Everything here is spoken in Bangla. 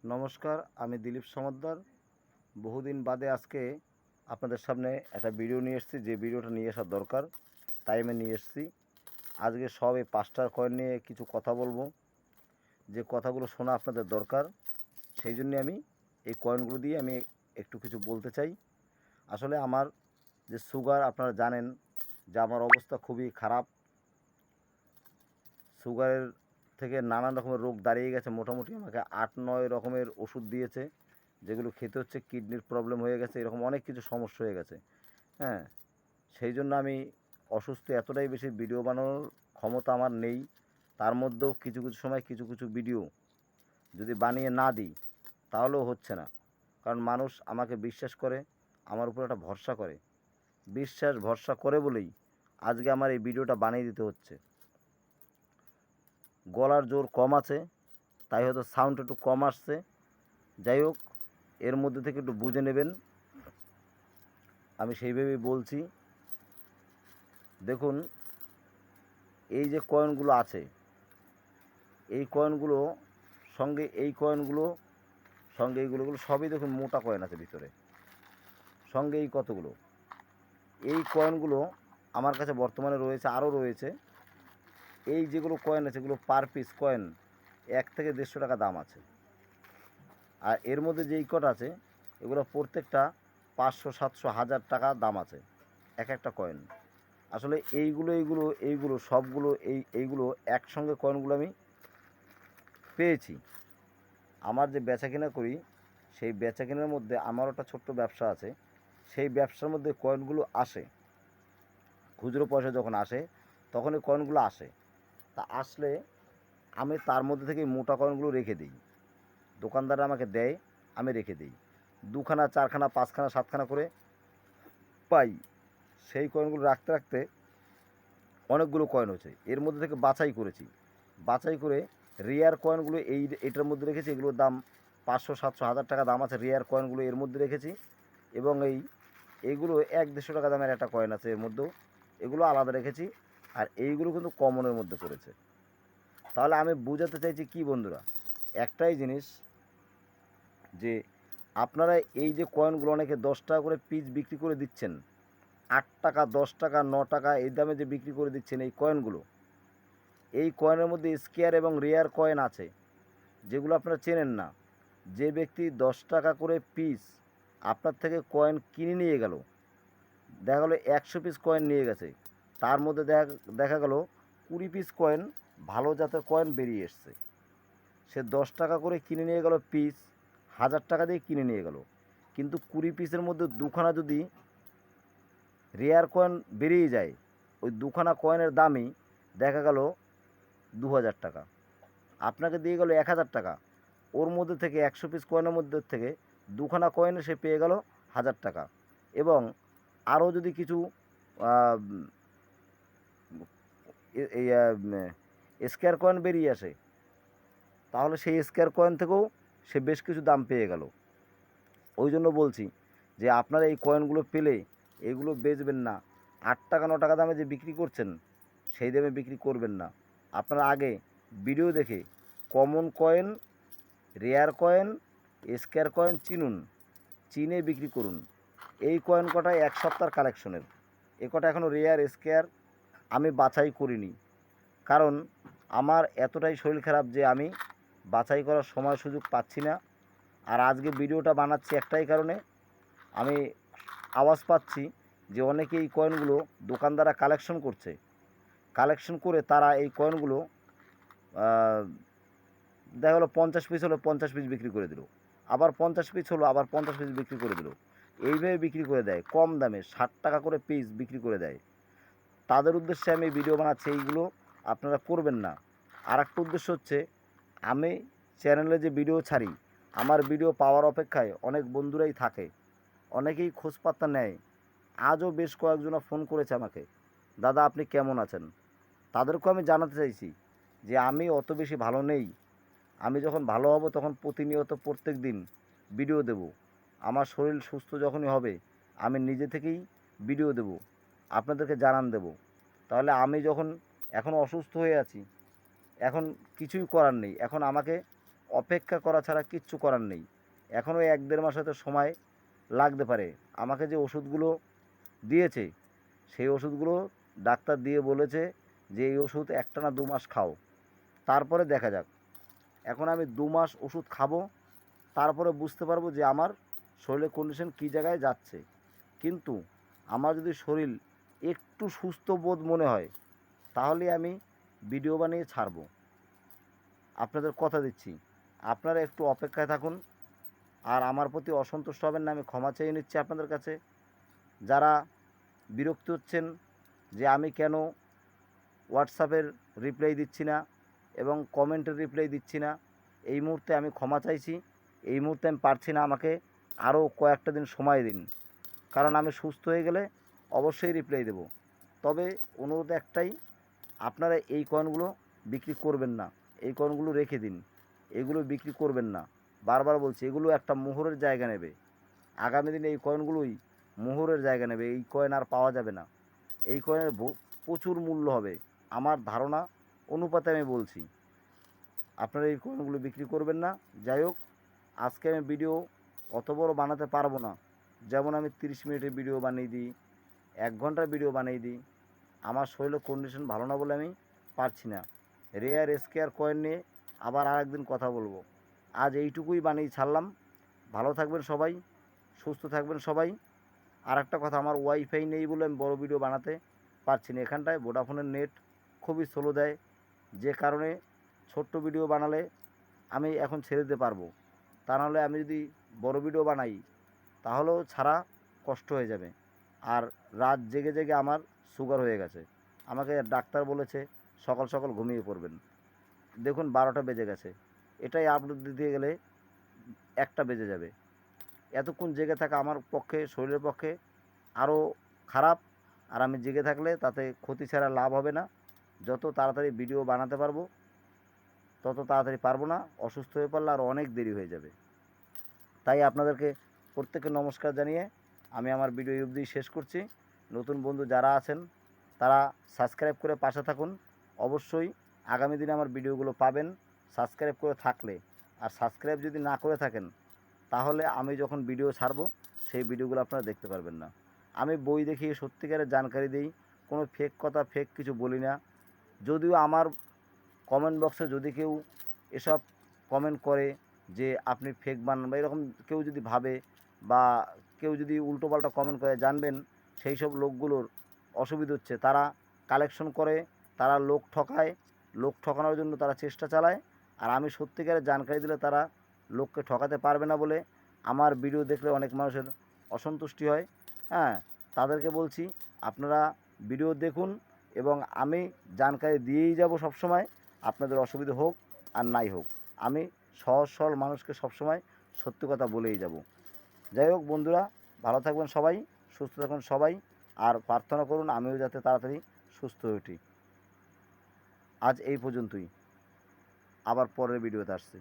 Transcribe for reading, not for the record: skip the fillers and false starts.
নমস্কার, আমি দিলীপ সমদ্দার। বহুদিন বাদে আজকে আপনাদের সামনে একটা ভিডিও নিয়ে এসেছি, যে ভিডিওটা নিয়ে আসার দরকার তাই আমি নিয়ে এসেছি। আজকে সব এই 5টার কয়েন নিয়ে কিছু কথা বলবো, যে কথাগুলো শোনা আপনাদের দরকার। সেই জন্যে আমি এই কয়েনগুলো দিয়ে আমি একটু কিছু বলতে চাই। আসলে আমার যে সুগার, আপনারা জানেন যে আমার অবস্থা খুবই খারাপ। সুগারের থেকে নানান রকমের রোগ দাঁড়িয়ে গেছে। মোটামুটি আমাকে 8-9 রকমের ওষুধ দিয়েছে, যেগুলো খেতে হচ্ছে। কিডনির প্রবলেম হয়ে গেছে, এরকম অনেক কিছু সমস্যা হয়ে গেছে। হ্যাঁ, সেই জন্য আমি অসুস্থ, এতটাই বেশি ভিডিও বানানোর ক্ষমতা আমার নেই। তার মধ্যেও কিছু কিছু সময় কিছু কিছু ভিডিও যদি বানিয়ে না দিই তাহলেও হচ্ছে না। কারণ মানুষ আমাকে বিশ্বাস করে, আমার উপর একটা ভরসা করে। বিশ্বাস ভরসা করে বলেই আজকে আমার এই ভিডিওটা বানিয়ে দিতে হচ্ছে। গলার জোর কম আছে, তাই হয়তো সাউন্ড একটু কম আসছে। যাই হোক, এর মধ্যে থেকে একটু বুঝে নেবেন, আমি সেইভাবেই বলছি। দেখুন, এই যে কয়েনগুলো আছে, এই কয়েনগুলো সঙ্গে এই কয়েনগুলো সঙ্গে এইগুলো সবই দেখুন মোটা কয়েন আছে ভিতরে। সঙ্গে এই কতগুলো, এই কয়েনগুলো আমার কাছে বর্তমানে রয়েছে, আরও রয়েছে। এই যেগুলো কয়েন আছে, এগুলো পার পিস কয়েন 1 থেকে 150 টাকা দাম আছে। আর এর মধ্যে যেই কটা আছে, এগুলো প্রত্যেকটা 500, 700, 1000 টাকা দাম আছে এক একটা কয়েন। আসলে এইগুলো সবগুলো এইগুলো একসঙ্গে কয়েনগুলো আমি পেয়েছি। আমার যে বেচাকেনা করি, সেই বেচাকেনার মধ্যে আমার একটা ছোট্ট ব্যবসা আছে। সেই ব্যবসার মধ্যে কয়েনগুলো আসে, খুচরো পয়সা যখন আসে তখন এই কয়েনগুলো আসে। তা আসলে আমি তার মধ্যে থেকে মোটা কয়েনগুলো রেখে দিই। দোকানদাররা আমাকে দেয়, আমি রেখে দিই। 2খানা, 4খানা, 5খানা, 7খানা করে পাই। সেই কয়েনগুলো রাখতে রাখতে অনেকগুলো কয়েন হচ্ছে। এর মধ্যে থেকে বাছাই করেছি, বাছাই করে রেয়ার কয়েনগুলো এটার মধ্যে রেখেছি। এগুলোর দাম 500, 700, 1000 টাকা দাম আছে রেয়ার কয়েনগুলো, এর মধ্যে রেখেছি। এবং এইগুলো 1-150 টাকা দামের একটা কয়েন আছে, এর মধ্যেও এগুলো আলাদা রেখেছি। আর এইগুলো কিন্তু কমনের মধ্যে পড়েছে। তাহলে আমি বোঝাতে চাইছি কি বন্ধুরা, একটাই জিনিস, যে আপনারা এই যে কয়েনগুলো অনেকে 10 টাকা করে পিস বিক্রি করে দিচ্ছেন, 8 টাকা, 10 টাকা, 9 টাকা এই দামে যে বিক্রি করে দিচ্ছেন এই কয়েনগুলো, এই কয়েনের মধ্যে স্কেয়ার এবং রেয়ার কয়েন আছে, যেগুলো আপনারা চেনেন না। যে ব্যক্তি 10 টাকা করে পিস আপনার থেকে কয়েন কিনে নিয়ে গেল, দেখা গেলো 100 পিস কয়েন নিয়ে গেছে, তার মধ্যে দেখা গেল 20 পিস কয়েন ভালো জাতের কয়েন বেরিয়ে এসছে। সে 10 টাকা করে কিনে নিয়ে গেল পিস, 1000 টাকা দিয়ে কিনে নিয়ে গেল, কিন্তু 20 পিসের মধ্যে 2খানা যদি রেয়ার কয়েন বেরিয়ে যায়, ওই 2খানা কয়েনের দামই দেখা গেল 2000 টাকা। আপনাকে দিয়ে গেল 1000 টাকা, ওর মধ্যে থেকে 100 পিস কয়েনের মধ্যে থেকে 2খানা কয়েনে সে পেয়ে গেল 1000 টাকা। এবং আরও যদি কিছু এই স্কোয়ার কয়েন বেরিয়ে আসে, তাহলে সেই স্কোয়ার কয়েন থেকেও সে বেশ কিছু দাম পেয়ে গেল। ওই জন্য বলছি যে আপনারা এই কয়েনগুলো পেলে এগুলো বেচবেন না। 8 টাকা 9 টাকা দামে যে বিক্রি করছেন, সেই দামে বিক্রি করবেন না। আপনারা আগে ভিডিও দেখে common coin, rare coin, square coin চিনুন, চিনে বিক্রি করুন। এই কয়েন কটা 1 সপ্তাহের কালেকশনের। এ কটা এখনও রেয়ার স্কোয়ার আমি বাছাই করিনি, কারণ আমার এতটাই শরীর খারাপ যে আমি বাছাই করার সময় সুযোগ পাচ্ছি না। আর আজকে ভিডিওটা বানাচ্ছি একটাই কারণে, আমি আওয়াজ পাচ্ছি যে অনেকে এই কয়েনগুলো দোকানদাররা কালেকশন করছে। কালেকশন করে তারা এই কয়েনগুলো দেখা গেলো 50 পিস হলো, 50 পিস বিক্রি করে দিল। আবার 50 পিস হলো, আবার 50 পিস বিক্রি করে দিল। এইভাবে বিক্রি করে দেয় কম দামে, 60 টাকা করে পিস বিক্রি করে দেয়। তাদের উদ্দেশ্যে আমি ভিডিও বানাচ্ছি, এইগুলো আপনারা করবেন না। আর একটা উদ্দেশ্য হচ্ছে, আমি চ্যানেলে যে ভিডিও ছাড়ি, আমার ভিডিও পাওয়ার অপেক্ষায় অনেক বন্ধুরাই থাকে, অনেকেই খোঁজপাত্তা নেয়। আজও বেশ কয়েকজনা ফোন করেছে আমাকে, দাদা আপনি কেমন আছেন। তাদেরকেও আমি জানাতে চাইছি যে আমি অত বেশি ভালো নেই। আমি যখন ভালো হব তখন প্রতিনিয়ত প্রত্যেক দিন ভিডিও দেব। আমার শরীর সুস্থ যখনই হবে আমি নিজে থেকেই ভিডিও দেব, আপনাদেরকে জানান দেব। তাহলে আমি যখন এখন অসুস্থ হয়ে আছি, এখন কিছুই করার নেই, এখন আমাকে অপেক্ষা করা ছাড়া কিচ্ছু করার নেই। এখনও 1-1.5 মাস হয়তো সময় লাগতে পারে। আমাকে যে ওষুধগুলো দিয়েছে সেই ওষুধগুলো ডাক্তার দিয়ে বলেছে যে এই ওষুধ 1 না 2 মাস খাও, তারপরে দেখা যাক। এখন আমি 2 মাস ওষুধ খাবো, তারপরে বুঝতে পারবো যে আমার শরীরের কন্ডিশন কী জায়গায় যাচ্ছে। কিন্তু আমার যদি শরীর একটু সুস্থ বোধ মনে হয় তাহলে আমি ভিডিও বানিয়ে ছাড়বো। আপনাদের কথা দিচ্ছি, আপনারা একটু অপেক্ষায় থাকুন। আর আমার প্রতি অসন্তুষ্ট হবেন না, আমি ক্ষমা চেয়ে নিচ্ছি আপনাদের কাছে। যারা বিরক্ত হচ্ছেন যে আমি কেন হোয়াটসঅ্যাপের রিপ্লাই দিচ্ছি না এবং কমেন্টের রিপ্লাই দিচ্ছি না, এই মুহূর্তে আমি ক্ষমা চাইছি। এই মুহূর্তে আমি পারছি না, আমাকে আরও কয়েকটা দিন সময় দিন। কারণ আমি সুস্থ হয়ে গেলে অবশ্যই রিপ্লাই দেব। তবে অনুরোধ একটাই, আপনারা এই কয়েনগুলো বিক্রি করবেন না, এই কয়েনগুলো রেখে দিন। এগুলো বিক্রি করবেন না, বারবার বলছি, এগুলো একটা মোহরের জায়গা নেবে। আগামী দিনে এই কয়েনগুলোই মোহরের জায়গা নেবে। এই কয়েন আর পাওয়া যাবে না। এই কয়েনের প্রচুর মূল্য হবে, আমার ধারণা অনুপাতে আমি বলছি। আপনারা এই কয়েনগুলো বিক্রি করবেন না। যাই হোক, আজকে আমি ভিডিও অত বড় বানাতে পারবো না। যেমন আমি 30 মিনিটের ভিডিও বানিয়ে দিই, 1 ঘন্টার ভিডিও বানিয়ে দিই। আমার শরীরের কন্ডিশন ভালো না বলে আমি পারছি না। রেয়ার স্কেয়ার কয়েন নিয়ে আবার আরেকদিন কথা বলবো। আজ এইটুকুই বানিয়ে ছাড়লাম। ভালো থাকবেন সবাই, সুস্থ থাকবেন সবাই। আর একটা কথা, আমার ওয়াইফাই নেই বলে আমি বড় ভিডিও বানাতে পারছি না। এখানটায় ভোডাফোনের নেট খুবই স্লো দেয়, যে কারণে ছোট্ট ভিডিও বানালে আমি এখন ছেড়ে দিতে পারবো। তা নাহলে আমি যদি বড় ভিডিও বানাই তাহলেও ছাড়া কষ্ট হয়ে যাবে। আর রাত জেগে জেগে আমার সুগার হয়ে গেছে। আমাকে ডাক্তার বলেছে সকাল সকাল ঘুমিয়ে পড়বেন। দেখুন 12টা বেজে গেছে, এটাই আপলোড দিতে গেলে 1টা বেজে যাবে। এতক্ষণ জেগে থাকা আমার পক্ষে, শরীরের পক্ষে আরও খারাপ। আর আমি জেগে থাকলে তাতে ক্ষতি ছাড়া লাভ হবে না। যত তাড়াতাড়ি ভিডিও বানাতে পারবো তত তাড়াতাড়ি পারবো না, অসুস্থ হয়ে পড়লে আর অনেক দেরি হয়ে যাবে। তাই আপনাদেরকে প্রত্যেককে নমস্কার জানিয়ে আমি আমার ভিডিও এই অবধি শেষ করছি। নতুন বন্ধু যারা আছেন তারা সাবস্ক্রাইব করে পাশে থাকুন। অবশ্যই আগামী দিনে আমার ভিডিওগুলো পাবেন সাবস্ক্রাইব করে থাকলে। আর সাবস্ক্রাইব যদি না করে থাকেন তাহলে আমি যখন ভিডিও ছাড়বো সেই ভিডিওগুলো আপনারা দেখতে পারবেন না। আমি বই দেখিয়ে সত্যিকারের জানকারি দিই, কোনো ফেক কথা ফেক কিছু বলি না। যদিও আমার কমেন্ট বক্সে যদি কেউ এসব কমেন্ট করে যে আপনি ফেক বানান বা এরকম কেউ যদি ভাবে, বা কেউ যদি উল্টোপাল্টা কমেন্ট করে, জানবেন সেই সব লোকগুলোর অসুবিধা হচ্ছে। তারা কালেকশন করে, তারা লোক ঠকায়, লোক ঠকানোর জন্য তারা চেষ্টা চালায়। আর আমি সত্যিকারের জানকারি দিলে তারা লোককে ঠকাতে পারবে না বলে আমার ভিডিও দেখলে অনেক মানুষের অসন্তুষ্টি হয়। হ্যাঁ, তাদেরকে বলছি আপনারা ভিডিও দেখুন এবং আমি জানকারি দিয়েই যাব সবসময়। আপনাদের অসুবিধা হোক আর নাই হোক, আমি সহজ সরল মানুষকে সবসময় সত্যি কথা বলেই যাব। যাই হোক বন্ধুরা, ভালো থাকবেন সবাই, সুস্থ থাকুন সবাই। আর প্রার্থনা করুন আমিও যাতে তাড়াতাড়ি সুস্থ হয়ে উঠি। আজ এই পর্যন্তই, আবার পরের ভিডিওতে আসছি।